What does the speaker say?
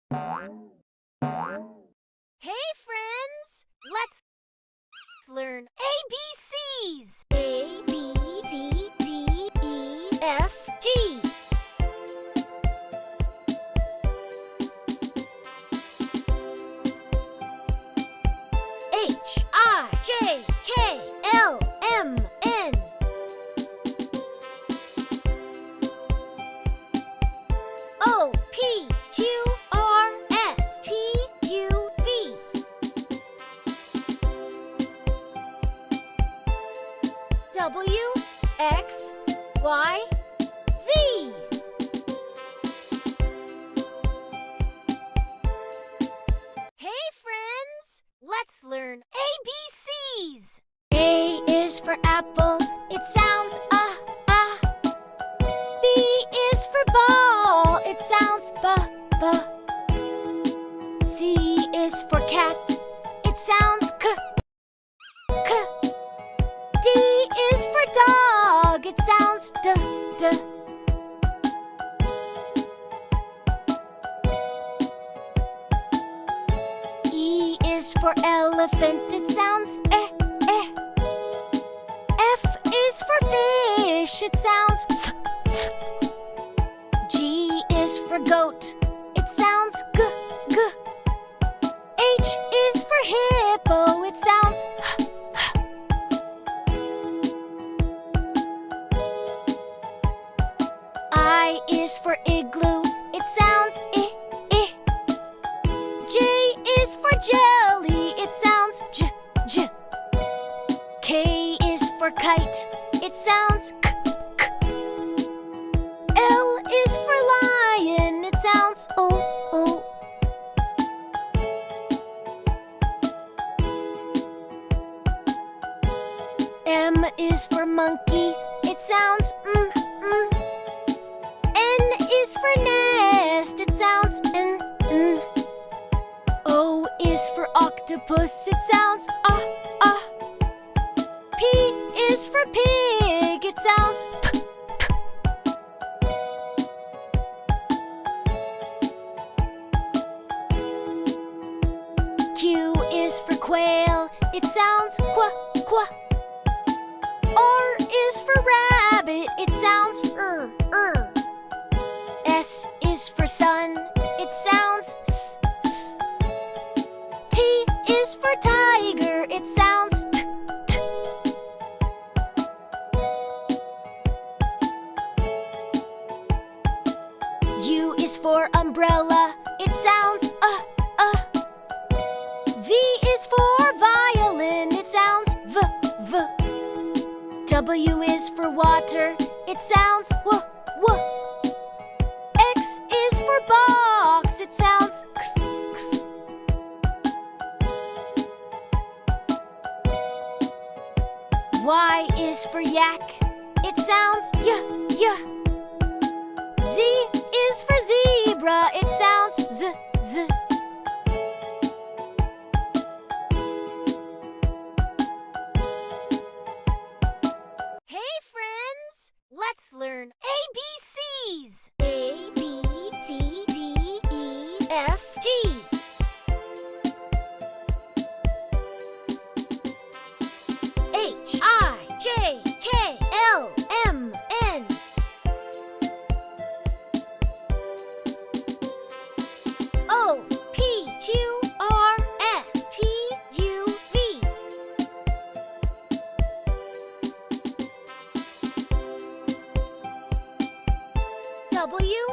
Hey friends, let's learn ABCs. A, B, C, D, E, F, G. H, I, J, K, L, M, N. O, P, Q, R, S, T, U, V. W, X, Y, Z. Hey friends, let's learn ABCs. A is for apple, it sounds B is for ball, it sounds b. C is for cat, it sounds k. D is for dog, it sounds d. E is for elephant, it sounds eh. F is for fish, it sounds f. G is for goat, it sounds g. H is for hippo, it sounds h. I is for igloo, it sounds I. J is for jelly, it sounds j. K is for kite, it sounds k. L is for lion, it sounds o. M is for monkey, it sounds m. N is for nest, it sounds n. O is for octopus, it sounds P is for pig, it sounds p. Q is for quail, it sounds qua. R is for rabbit, it sounds S is for sun, it sounds s. T is for tiger, it sounds t. U is for umbrella, it sounds V is for violin, it sounds v. W is for water, it sounds w. X is for box, it sounds x. Y is for yak, it sounds y. Z is for zebra, it sounds z. Hey friends, let's learn ABCs. A, B, C, D, E, F, G. H, I, J, K, L, M, N. O, P, Q, R, S, T, U, V. W,